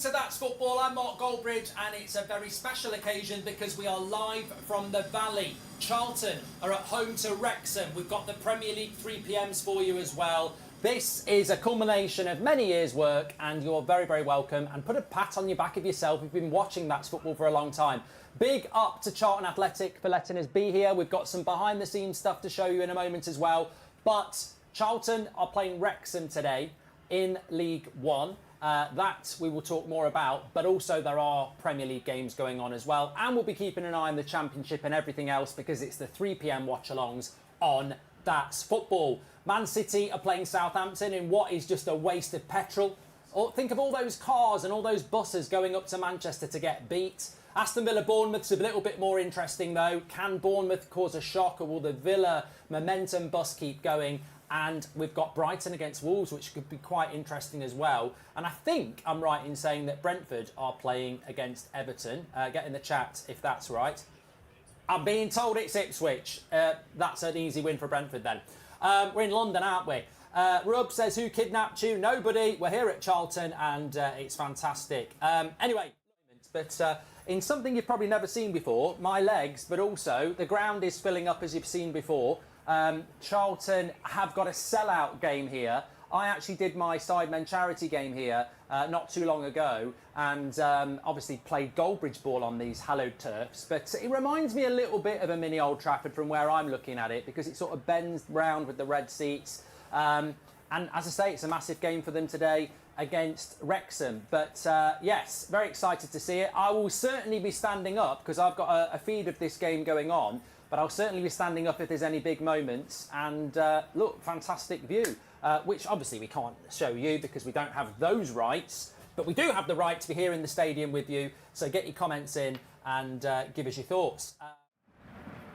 So that's football. I'm Mark Goldbridge, and it's a very special occasion because we are live from the Valley. Charlton are at home to Wrexham. We've got the Premier League 3PM'S for you as well. This is a culmination of many years' work, and you're very, very welcome. And put a pat on your back of yourself. We've been watching That's Football for a long time. Big up to Charlton Athletic for letting us be here. We've got some behind-the-scenes stuff to show you in a moment as well. But Charlton are playing Wrexham today in League One. That we will talk more about, but also there are Premier League games going on as well, and we'll be keeping an eye on the Championship and everything else because it's the 3pm watch-alongs on That's Football. Man City are playing Southampton in what is just a waste of petrol. Think of all those cars and all those buses going up to Manchester to get beat. Aston Villa Bournemouth's a little bit more interesting though. Can Bournemouth cause a shock, or will the Villa momentum bus keep going? And we've got Brighton against Wolves, which could be quite interesting as well. And I think I'm right in saying that Brentford are playing against Everton. Get in the chat if that's right. I'm being told it's Ipswich. That's an easy win for Brentford then. We're in London, aren't we? Rub says, who kidnapped you? Nobody. We're here at Charlton, and it's fantastic. Anyway, but in something you've probably never seen before, my legs, but also the ground is filling up as you've seen before. Charlton have got a sellout game here. I actually did my Sidemen charity game here not too long ago, and obviously played Goldbridge ball on these hallowed turfs. But it reminds me a little bit of a mini Old Trafford from where I'm looking at it, because it sort of bends round with the red seats. And as I say, it's a massive game for them today against Wrexham. But yes, very excited to see it. I will certainly be standing up because I've got a feed of this game going on. But I'll certainly be standing up if there's any big moments. And look, fantastic view, which obviously we can't show you because we don't have those rights. But we do have the right to be here in the stadium with you. So get your comments in and give us your thoughts.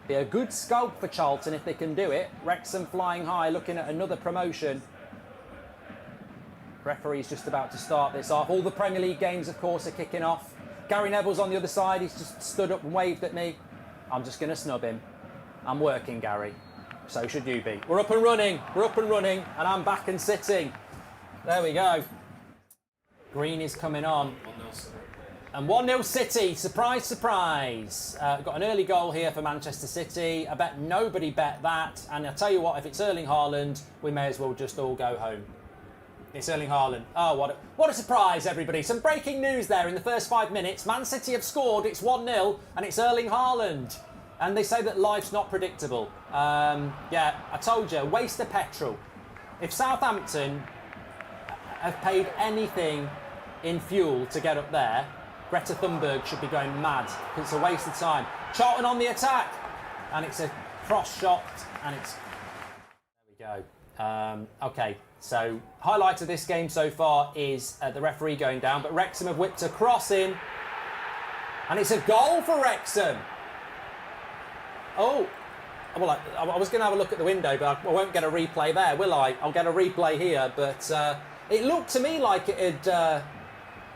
Be a good scalp for Charlton if they can do it. Wrexham flying high, looking at another promotion. Referee's just about to start this off. All the Premier League games, of course, are kicking off. Gary Neville's on the other side. He's just stood up and waved at me. I'm just going to snub him. I'm working, Gary. So should you be. We're up and running. We're up and running. And I'm back and sitting. There we go. Green is coming on. 1-0. And 1-0 City. Surprise, surprise. Got an early goal here for Manchester City. I bet nobody bet that. And I'll tell you what, if it's Erling Haaland, we may as well just all go home. It's Erling Haaland. Oh, what a surprise, everybody. Some breaking news there in the first 5 minutes. Man City have scored. It's 1-0, and it's Erling Haaland. And they say that life's not predictable. Yeah, I told you, waste of petrol. If Southampton have paid anything in fuel to get up there, Greta Thunberg should be going mad. It's a waste of time. Charlton on the attack. And it's a cross shot, and it's... There we go. OK. So, highlight of this game so far is the referee going down, but Wrexham have whipped a cross in, and it's a goal for Wrexham. Oh, well, I was going to have a look at the window, but I won't get a replay there, will I? I'll get a replay here, but it looked to me like it had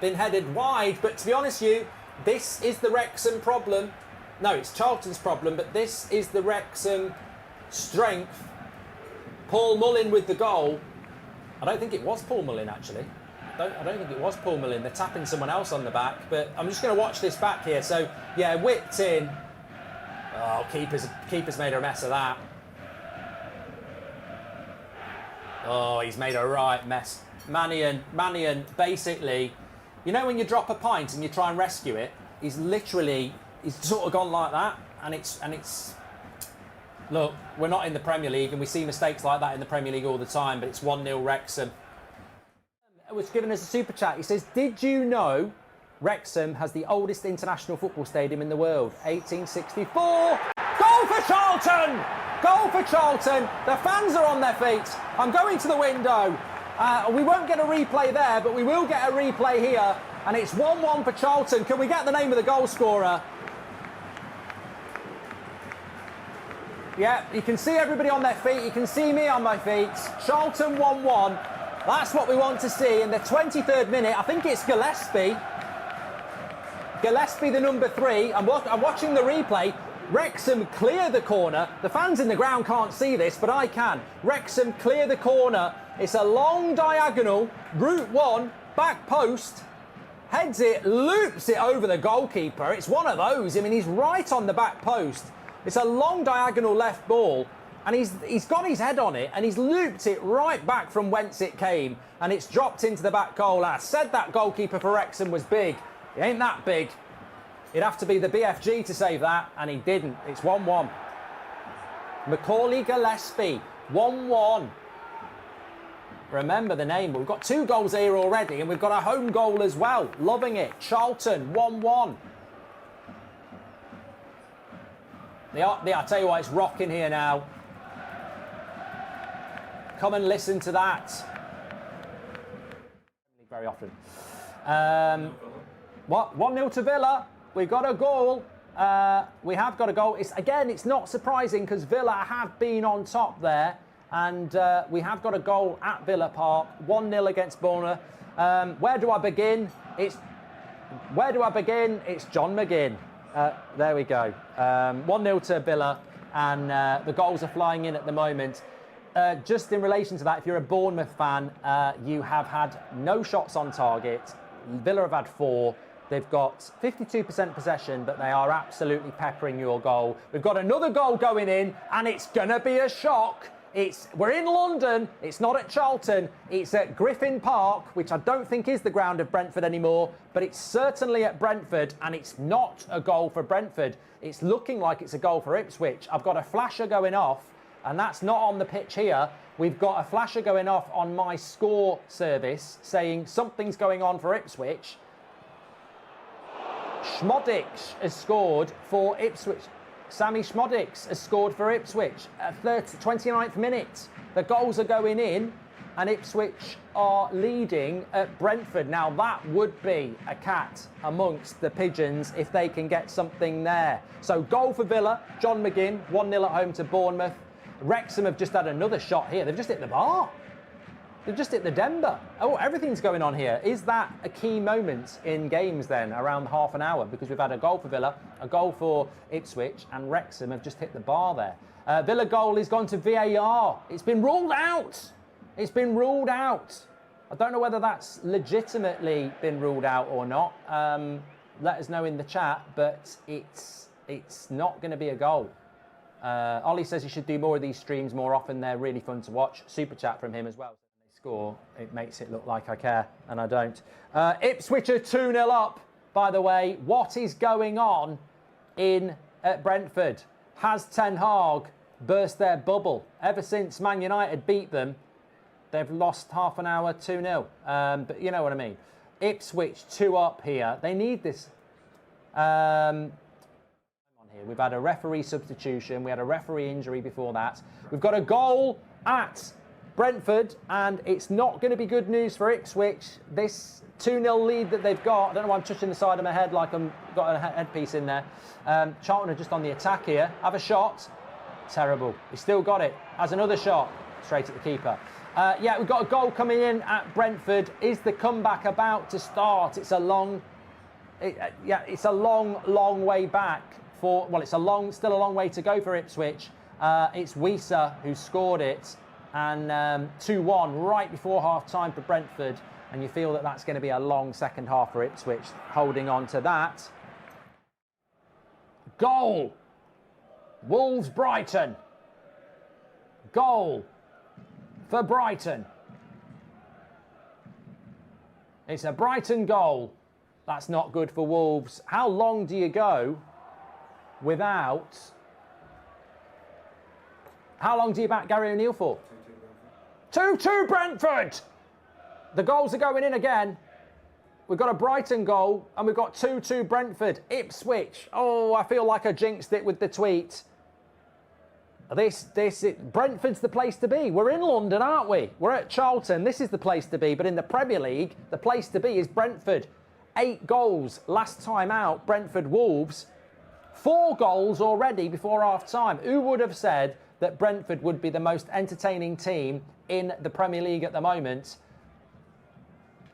been headed wide, but to be honest with you, this is the Wrexham problem. No, it's Charlton's problem, but this is the Wrexham strength. Paul Mullin with the goal. I don't think it was Paul Mullin, actually. I don't think it was Paul Mullin. They're tapping someone else on the back. But I'm just going to watch this back here. So, yeah, whipped in. Oh, keeper's made a mess of that. Oh, he's made a right mess. Mannion, basically, you know when you drop a pint and you try and rescue it? He's sort of gone like that. And it's... Look, we're not in the Premier League, and we see mistakes like that in the Premier League all the time, but it's 1-0 Wrexham. Was giving us a super chat. He says, did you know Wrexham has the oldest international football stadium in the world? 1864. Goal for Charlton! Goal for Charlton! The fans are on their feet. I'm going to the window. We won't get a replay there, but we will get a replay here, and it's 1-1 for Charlton. Can we get the name of the goal scorer? Yeah, you can see everybody on their feet. You can see me on my feet. Charlton 1-1. That's what we want to see in the 23rd minute. I think it's Gillespie. Gillespie, the number 3. I'm watching the replay. Wrexham clear the corner. The fans in the ground can't see this, but I can. Wrexham clear the corner. It's a long diagonal. Route 1, back post. heads it, loops it over the goalkeeper. It's one of those. I mean, he's right on the back post. It's a long diagonal left ball, and he's got his head on it, and he's looped it right back from whence it came, and it's dropped into the back goal. I said that goalkeeper for Wrexham was big. He ain't that big. It'd have to be the BFG to save that, and he didn't. It's 1-1. Macaulay Gillespie, 1-1. Remember the name, but we've got 2 goals here already, and we've got a home goal as well. Loving it. Charlton, 1-1. I tell you what, it's rocking here now. Come and listen to that. Very often. What? 1-0 to Villa. We've got a goal. We have got a goal. It's not surprising because Villa have been on top there. And we have got a goal at Villa Park. 1-0 against Bournemouth. Where do I begin? It's John McGinn. There we go. 1-0 to Villa. And the goals are flying in at the moment. Just in relation to that, if you're a Bournemouth fan, you have had no shots on target. Villa have had 4. They've got 52% possession, but they are absolutely peppering your goal. We've got another goal going in, and it's going to be a shock. We're in London. It's not at Charlton. It's at Griffin Park, which I don't think is the ground of Brentford anymore, but it's certainly at Brentford, and it's not a goal for Brentford. It's looking like it's a goal for Ipswich. I've got a flasher going off, and that's not on the pitch here. We've got a flasher going off on my score service saying something's going on for Ipswich. Schmodix has scored for Ipswich. Sammy Schmodix has scored for Ipswich at 29th minute. The goals are going in, and Ipswich are leading at Brentford. Now, that would be a cat amongst the pigeons if they can get something there. So, goal for Villa, John McGinn, 1-0 at home to Bournemouth. Wrexham have just had another shot here. They've just hit the bar. They've just hit the Denver. Oh, everything's going on here. Is that a key moment in games then, around half an hour? Because we've had a goal for Villa, a goal for Ipswich, and Wrexham have just hit the bar there. Villa goal has gone to VAR. It's been ruled out. It's been ruled out. I don't know whether that's legitimately been ruled out or not. Let us know in the chat, but it's not going to be a goal. Ollie says you should do more of these streams more often. They're really fun to watch. Super chat from him as well. Score, it makes it look like I care, and I don't. Ipswich are 2-0 up, by the way. What is going on at Brentford? Has Ten Hag burst their bubble? Ever since Man United beat them, they've lost half an hour 2-0. But you know what I mean. Ipswich 2 up here. They need this. We've had a referee substitution. We had a referee injury before that. We've got a goal at Brentford, and it's not going to be good news for Ipswich. This 2-0 lead that they've got, I don't know why I'm touching the side of my head like I've got a headpiece in there. Charlton are just on the attack here. Have a shot. Terrible. He's still got it. Has another shot. Straight at the keeper. Yeah, we've got a goal coming in at Brentford. Is the comeback about to start? It's a long way back for, well, it's still a long way to go for Ipswich. It's Wieser who scored it. And 2-1 right before half-time for Brentford. And you feel that that's going to be a long second half for Ipswich, holding on to that. Goal. Wolves-Brighton. Goal for Brighton. It's a Brighton goal. That's not good for Wolves. How long do you go without... How long do you back Gary O'Neill for? 2-2 Brentford! The goals are going in again. We've got a Brighton goal, and we've got 2-2 Brentford. Ipswich. Oh, I feel like I jinxed it with the tweet. Brentford's the place to be. We're in London, aren't we? We're at Charlton. This is the place to be. But in the Premier League, the place to be is Brentford. 8 goals last time out, Brentford Wolves. 4 goals already before half-time. Who would have said that Brentford would be the most entertaining team in the Premier League at the moment?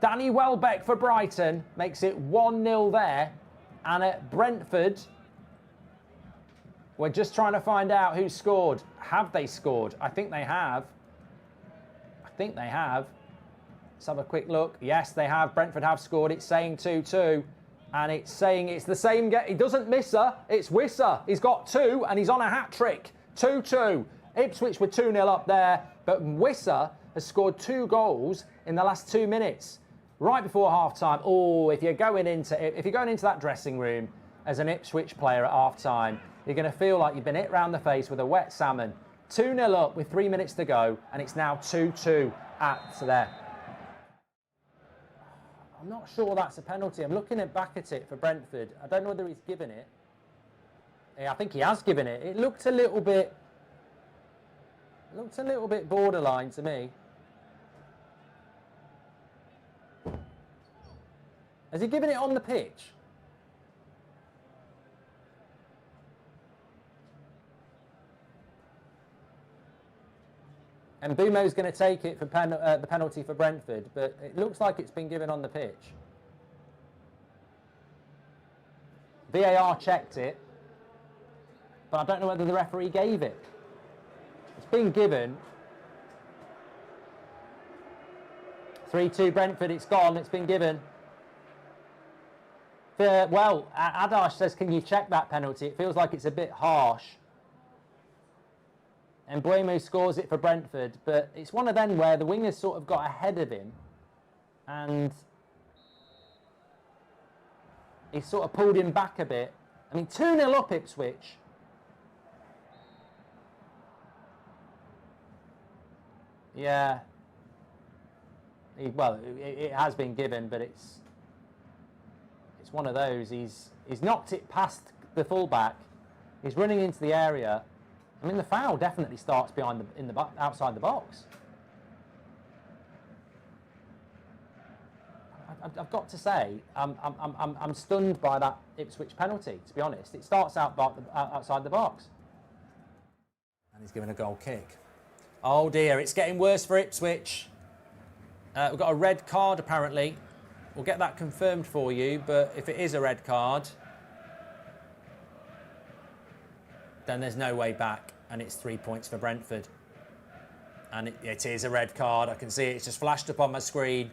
Danny Welbeck for Brighton makes it 1-0 there. And at Brentford, we're just trying to find out who scored. Have they scored? I think they have. Let's have a quick look. Yes, they have. Brentford have scored. It's saying 2-2. And it's saying it's the same game. He doesn't miss her. It's Wissa. He's got 2 and he's on a hat-trick. 2-2. Ipswich were 2-0 up there. But Wissa has scored 2 goals in the last 2 minutes. Right before half-time. Oh, if you're going into that dressing room as an Ipswich player at half-time, you're going to feel like you've been hit round the face with a wet salmon. 2-0 up with 3 minutes to go. And it's now 2-2 at there. I'm not sure that's a penalty. I'm looking back at it for Brentford. I don't know whether he's given it. Yeah, I think he has given it. It looked a little bit borderline to me. Has he given it on the pitch? And Bumo's going to take it for the penalty for Brentford, but it looks like it's been given on the pitch. VAR checked it, but I don't know whether the referee gave it. It's been given. 3-2 Brentford, it's gone, it's been given. Well, Adash says, can you check that penalty? It feels like it's a bit harsh. And Buemo scores it for Brentford, but it's one of them where the wingers sort of got ahead of him and he sort of pulled him back a bit. I mean, 2-0 up Ipswich. Yeah. Well, it has been given, but it's one of those. He's knocked it past the fullback. He's running into the area. I mean, the foul definitely starts outside the box. I've got to say, I'm stunned by that Ipswich penalty. To be honest, it starts outside the box. And he's given a goal kick. Oh dear, it's getting worse for Ipswich. We've got a red card apparently. We'll get that confirmed for you. But if it is a red card, then there's no way back, and it's 3 points for Brentford. And it is a red card. I can see it. It's just flashed up on my screen.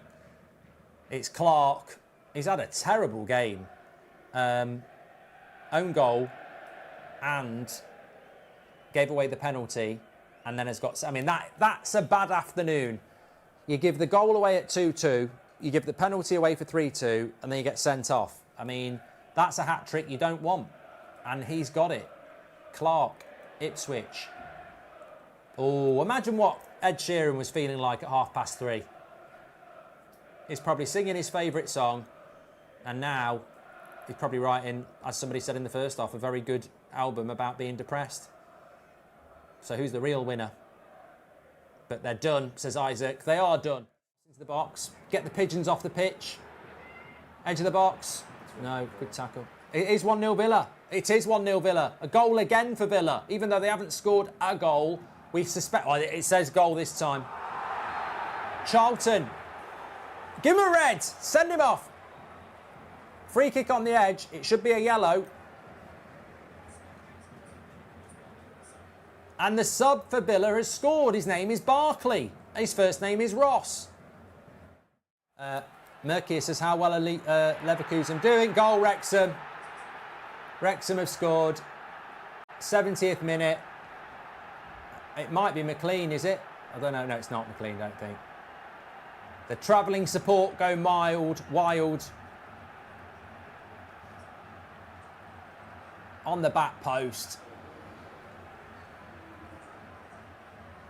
It's Clark. He's had a terrible game. Own goal and gave away the penalty, and then has got... I mean, that's a bad afternoon. You give the goal away at 2-2, you give the penalty away for 3-2, and then you get sent off. I mean, that's a hat-trick you don't want. And he's got it. Clark, Ipswich. Oh, imagine what Ed Sheeran was feeling like at 3:30. He's probably singing his favourite song, and now he's probably writing, as somebody said in the first half, a very good album about being depressed. So who's the real winner? But they're done, says Isaac. They are done. Into the box. Get the pigeons off the pitch. Edge of the box. No, good tackle. It is 1-0 Villa. It is 1-0 Villa. A goal again for Villa. Even though they haven't scored a goal, we suspect... Well, it says goal this time. Charlton. Give him a red. Send him off. Free kick on the edge. It should be a yellow. And the sub for Villa has scored. His name is Barkley. His first name is Ross. Merkier says, how well are Leverkusen doing? Goal, Wrexham. Wrexham have scored. 70th minute. It might be McLean, is it? I don't know. No, it's not McLean, don't think. The travelling support go wild. On the back post.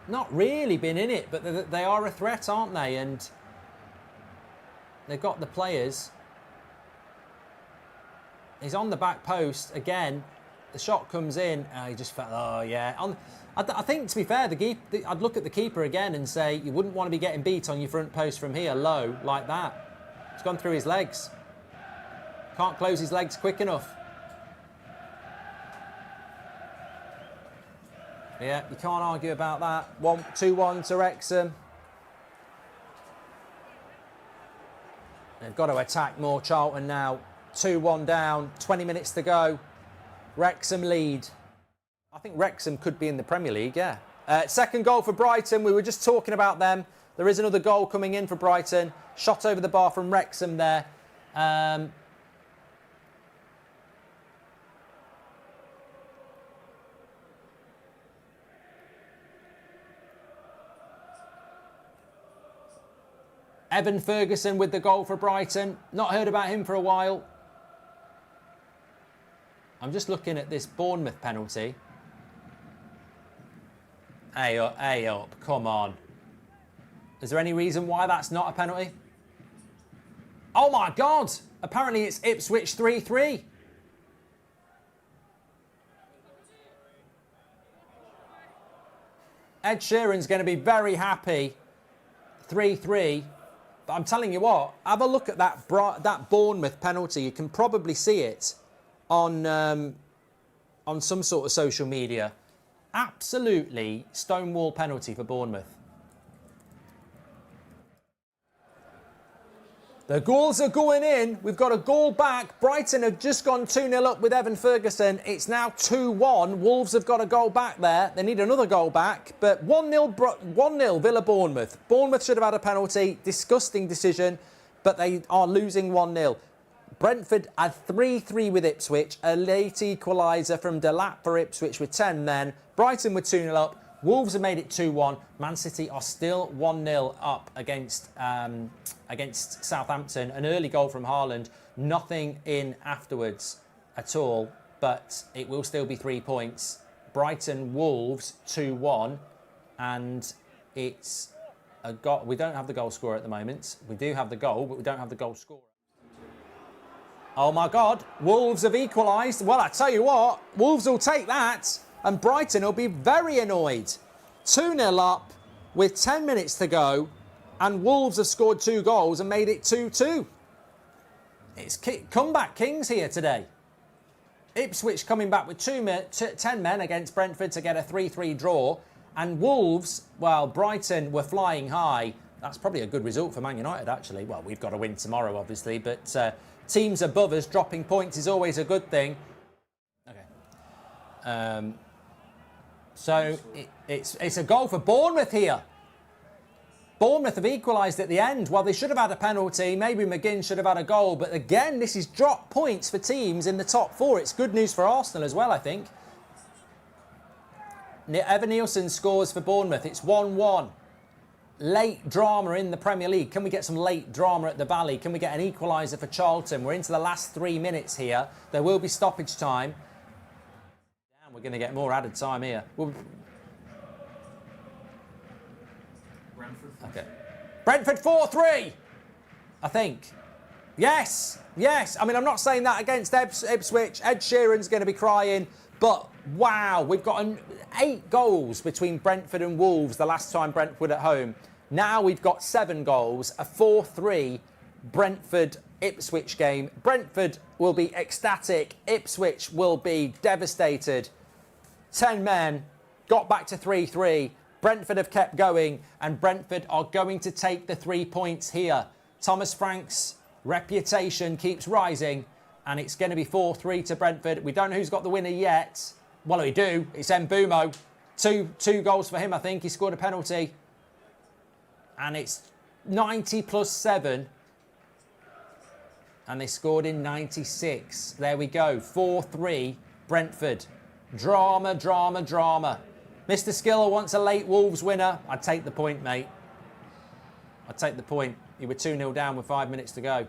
Not really been in it, but they are a threat, aren't they? And they've got the players. He's on the back post again. The shot comes in. He just felt, oh yeah. I think, to be fair, I'd look at the keeper again and say you wouldn't want to be getting beat on your front post from here, low, like that. It's gone through his legs. Can't close his legs quick enough. Yeah, you can't argue about that. 2-1 to Wrexham. They've got to attack more, Charlton now. 2-1 down, 20 minutes to go. Wrexham lead. I think Wrexham could be in the Premier League, yeah. Second goal for Brighton. We were just talking about them. There is another goal coming in for Brighton. Shot over the bar from Wrexham there. Evan Ferguson with the goal for Brighton. Not heard about him for a while. I'm just looking at this Bournemouth penalty. Hey up, come on. Is there any reason why that's not a penalty? Oh my God! Apparently it's Ipswich 3-3. Ed Sheeran's going to be very happy. 3-3. But I'm telling you what, have a look at that Bournemouth penalty. You can probably see it on some sort of social media. Absolutely stonewall penalty for Bournemouth. The goals are going in. We've got a goal back. Brighton have just gone 2-0 up with Evan Ferguson. It's now 2-1. Wolves have got a goal back there. They need another goal back. But 1-0 Villa Bournemouth. Bournemouth should have had a penalty. Disgusting decision. But they are losing 1-0. Brentford had 3-3 with Ipswich. A late equaliser from Delap for Ipswich with 10 then. Brighton were 2-0 up. Wolves have made it 2-1. Man City are still 1-0 up against Southampton. An early goal from Haaland. Nothing in afterwards at all, but it will still be 3 points. Brighton Wolves 2-1, and it's a goal. We don't have the goal scorer at the moment. We do have the goal, but we don't have the goal scorer. Oh my God, Wolves have equalised. Well, I tell you what, Wolves will take that. And Brighton will be very annoyed. 2-0 up with 10 minutes to go. And Wolves have scored 2 goals and made it 2-2. It's comeback kings here today. Ipswich coming back with 10 men against Brentford to get a 3-3 draw. And Wolves, well, Brighton were flying high. That's probably a good result for Man United, actually. Well, we've got to win tomorrow, obviously. But teams above us dropping points is always a good thing. Okay. So it's a goal for Bournemouth here. Bournemouth have equalised at the end. Well, they should have had a penalty. Maybe McGinn should have had a goal. But again, this is drop points for teams in the top 4. It's good news for Arsenal as well, I think. Evan Nielsen scores for Bournemouth. It's 1-1. Late drama in the Premier League. Can we get some late drama at the Valley? Can we get an equaliser for Charlton? We're into the last 3 minutes here. There will be stoppage time. We're going to get more added time here. Okay. Brentford 4-3, I think. Yes. I mean, I'm not saying that against Ipswich. Ed Sheeran's going to be crying. But, wow, we've got 8 goals between Brentford and Wolves the last time Brentford at home. Now we've got 7 goals, a 4-3 Brentford-Ipswich game. Brentford will be ecstatic. Ipswich will be devastated. 10 men, got back to 3-3. Brentford have kept going, and Brentford are going to take the 3 points here. Thomas Frank's reputation keeps rising, and it's going to be 4-3 to Brentford. We don't know who's got the winner yet. Well, we do. It's Mbumo. Two goals for him, I think. He scored a penalty. And it's 90 plus 7. And they scored in 96. There we go. 4-3 Brentford. Drama. Mr. Skiller wants a late Wolves winner. I'd take the point, mate. I'd take the point. You were 2-0 down with 5 minutes to go.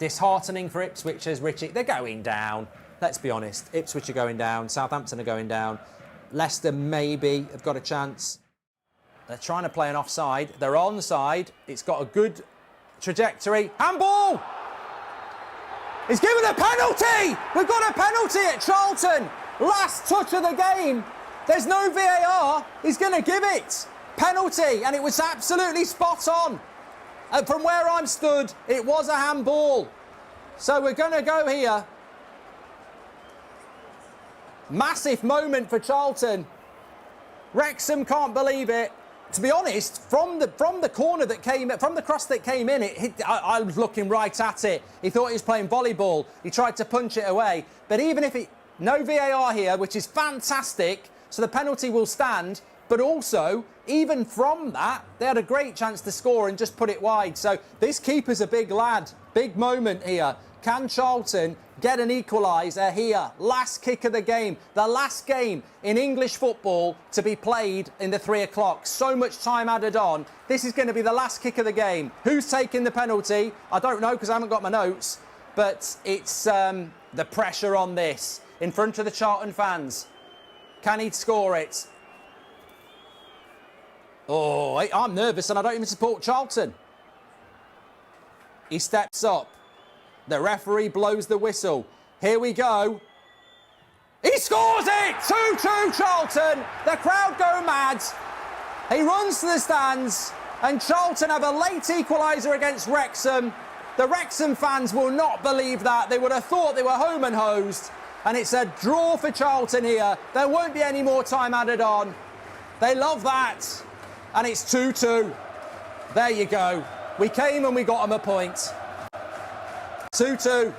Disheartening for Ipswich, says Richie. They're going down. Let's be honest. Ipswich are going down. Southampton are going down. Leicester maybe have got a chance. They're trying to play an offside. They're onside. It's got a good trajectory. Handball! He's given a penalty! We've got a penalty at Charlton! Last touch of the game. There's no VAR. He's going to give it. Penalty, and it was absolutely spot on. And from where I'm stood, it was a handball. So we're going to go here. Massive moment for Charlton. Wrexham can't believe it. To be honest, from the corner that came, from the cross that came in, I was looking right at it. He thought he was playing volleyball. He tried to punch it away. But even if no VAR here, which is fantastic, so the penalty will stand. But also, even from that, they had a great chance to score and just put it wide. So this keeper's a big lad. Big moment here. Can Charlton get an equaliser here? Last kick of the game. The last game in English football to be played in the 3 o'clock. So much time added on. This is going to be the last kick of the game. Who's taking the penalty? I don't know because I haven't got my notes. But it's the pressure on this in front of the Charlton fans. Can he score it? Oh, I'm nervous and I don't even support Charlton. He steps up. The referee blows the whistle. Here we go. He scores it! 2-2 Charlton. The crowd go mad. He runs to the stands and Charlton have a late equaliser against Wrexham. The Wrexham fans will not believe that. They would have thought they were home and hosed. And it's a draw for Charlton here. There won't be any more time added on. They love that. And it's 2-2. There you go. We came and we got them a point. 2-2.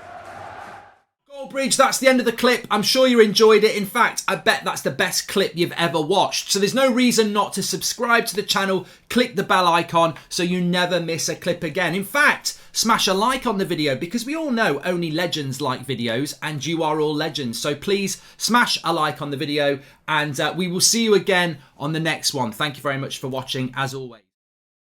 Goldbridge, that's the end of the clip. I'm sure you enjoyed it. In fact, I bet that's the best clip you've ever watched. So there's no reason not to subscribe to the channel. Click the bell icon so you never miss a clip again. In fact, smash a like on the video because we all know only legends like videos and you are all legends. So please smash a like on the video and we will see you again on the next one. Thank you very much for watching as always.